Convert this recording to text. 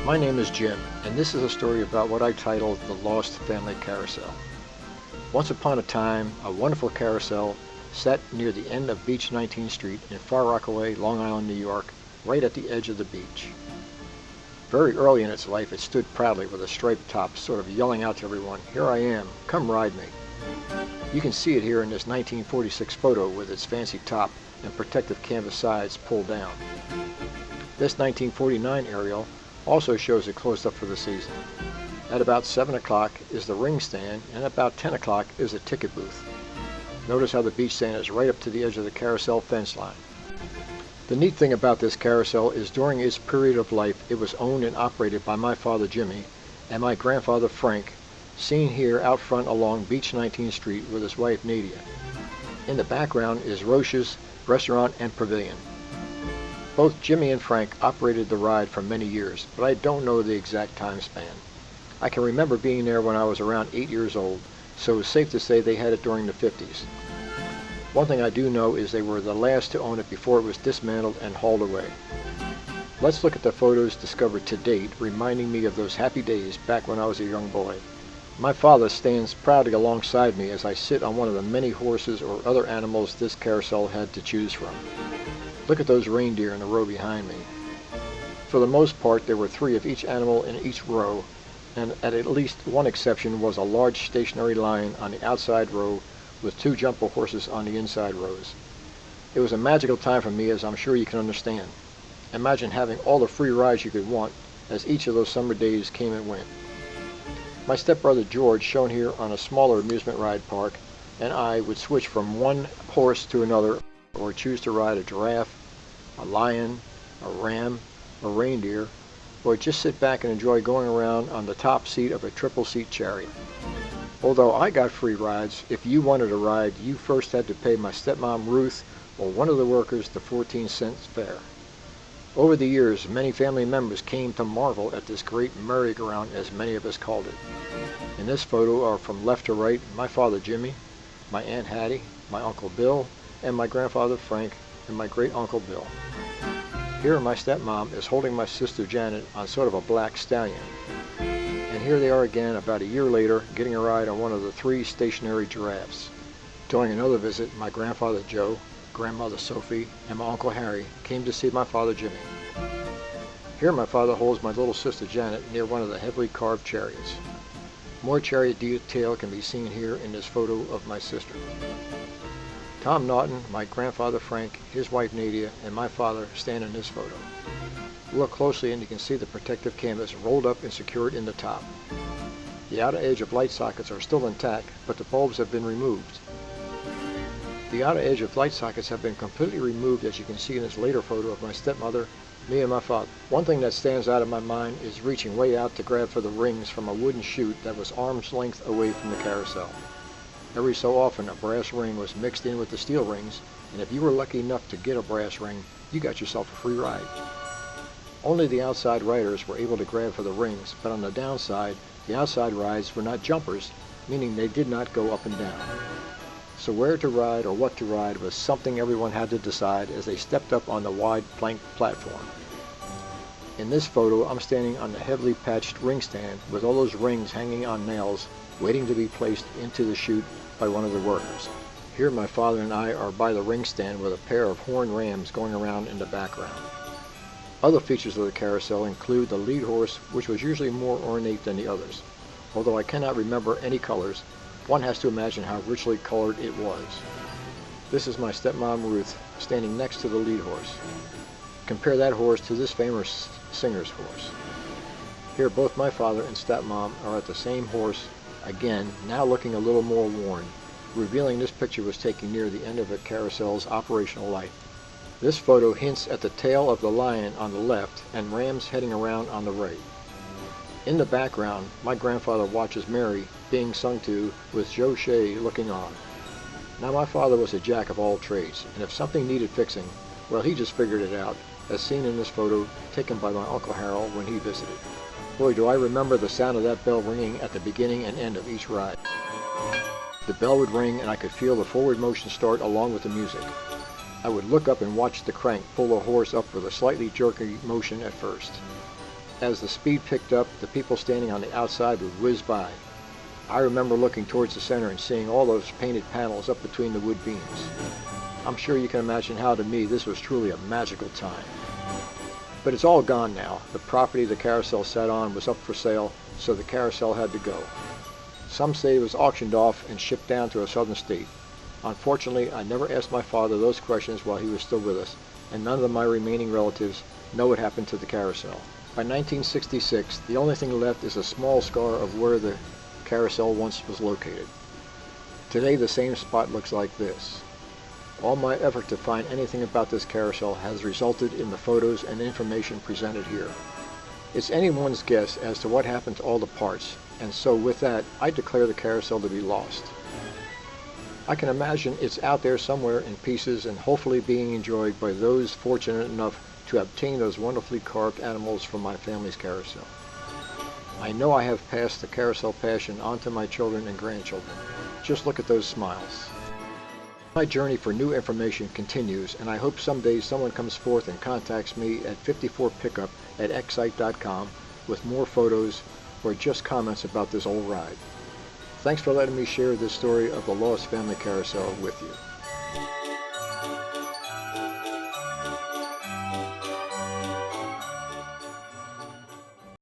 My name is Jim, and this is a story about what I titled The Lost Family Carousel. Once upon a time, a wonderful carousel sat near the end of Beach 19th Street in Far Rockaway, Long Island, New York, right at the edge of the beach. Very early in its life, it stood proudly with a striped top, sort of yelling out to everyone, "Here I am, come ride me." You can see it here in this 1946 photo with its fancy top and protective canvas sides pulled down. This 1949 aerial also shows it closed up for the season. At about 7 o'clock is the ring stand, and about 10 o'clock is the ticket booth. Notice how the beach stand is right up to the edge of the carousel fence line. The neat thing about this carousel is during its period of life it was owned and operated by my father Jimmy and my grandfather Frank, seen here out front along Beach 19th Street with his wife Nadia. In the background is Roche's restaurant and pavilion. Both Jimmy and Frank operated the ride for many years, but I don't know the exact time span. I can remember being there when I was around 8 years old, so it's safe to say they had it during the 50s. One thing I do know is they were the last to own it before it was dismantled and hauled away. Let's look at the photos discovered to date, reminding me of those happy days back when I was a young boy. My father stands proudly alongside me as I sit on one of the many horses or other animals this carousel had to choose from. Look at those reindeer in the row behind me. For the most part, there were 3 of each animal in each row, and at least one exception was a large stationary lion on the outside row with 2 jumbo horses on the inside rows. It was a magical time for me, as I'm sure you can understand. Imagine having all the free rides you could want as each of those summer days came and went. My stepbrother George, shown here on a smaller amusement ride park, and I would switch from one horse to another or choose to ride a giraffe, a lion, a ram, a reindeer, or just sit back and enjoy going around on the top seat of a triple-seat chariot. Although I got free rides, if you wanted a ride, you first had to pay my stepmom Ruth or one of the workers the 14-cent fare. Over the years, many family members came to marvel at this great merry-go-round, as many of us called it. In this photo are from left to right my father Jimmy, my Aunt Hattie, my Uncle Bill, and my grandfather Frank, and my great-uncle Bill. Here my stepmom is holding my sister Janet on sort of a black stallion. And here they are again about a year later, getting a ride on one of the 3 stationary giraffes. During another visit, my grandfather Joe, grandmother Sophie, and my Uncle Harry came to see my father Jimmy. Here my father holds my little sister Janet near one of the heavily carved chariots. More chariot detail can be seen here in this photo of my sister. Tom Naughton, my grandfather Frank, his wife Nadia, and my father stand in this photo. Look closely and you can see the protective canvas rolled up and secured in the top. The outer edge of light sockets are still intact, but the bulbs have been removed. The outer edge of light sockets have been completely removed, as you can see in this later photo of my stepmother, me, and my father. One thing that stands out in my mind is reaching way out to grab for the rings from a wooden chute that was arm's length away from the carousel. Every so often a brass ring was mixed in with the steel rings, and if you were lucky enough to get a brass ring, you got yourself a free ride. Only the outside riders were able to grab for the rings, but on the downside, the outside rides were not jumpers, meaning they did not go up and down. So where to ride or what to ride was something everyone had to decide as they stepped up on the wide plank platform. In this photo, I'm standing on the heavily patched ring stand with all those rings hanging on nails, waiting to be placed into the chute by one of the workers. Here my father and I are by the ring stand with a pair of horned rams going around in the background. Other features of the carousel include the lead horse, which was usually more ornate than the others. Although I cannot remember any colors, one has to imagine how richly colored it was. This is my stepmom Ruth standing next to the lead horse. Compare that horse to this famous singer's horse. Here both my father and stepmom are at the same horse, again now looking a little more worn, revealing this picture was taken near the end of the carousel's operational life. This photo hints at the tail of the lion on the left and rams heading around on the right. In the background, my grandfather watches Mary being sung to with Joe Shea looking on. Now my father was a jack of all trades, and if something needed fixing, well, he just figured it out, as seen in this photo taken by my Uncle Harold when he visited. Boy, do I remember the sound of that bell ringing at the beginning and end of each ride. The bell would ring and I could feel the forward motion start along with the music. I would look up and watch the crank pull the horse up with a slightly jerky motion at first. As the speed picked up, the people standing on the outside would whiz by. I remember looking towards the center and seeing all those painted panels up between the wood beams. I'm sure you can imagine how to me this was truly a magical time. But it's all gone now. The property the carousel sat on was up for sale, so the carousel had to go. Some say it was auctioned off and shipped down to a southern state. Unfortunately, I never asked my father those questions while he was still with us, and none of my remaining relatives know what happened to the carousel. By 1966, the only thing left is a small scar of where the carousel once was located. Today, the same spot looks like this. All my effort to find anything about this carousel has resulted in the photos and information presented here. It's anyone's guess as to what happened to all the parts, and so with that, I declare the carousel to be lost. I can imagine it's out there somewhere in pieces and hopefully being enjoyed by those fortunate enough to obtain those wonderfully carved animals from my family's carousel. I know I have passed the carousel passion on to my children and grandchildren. Just look at those smiles. My journey for new information continues, and I hope someday someone comes forth and contacts me at 54pickup@xsite.com with more photos or just comments about this old ride. Thanks for letting me share this story of the Lost Family Carousel with you.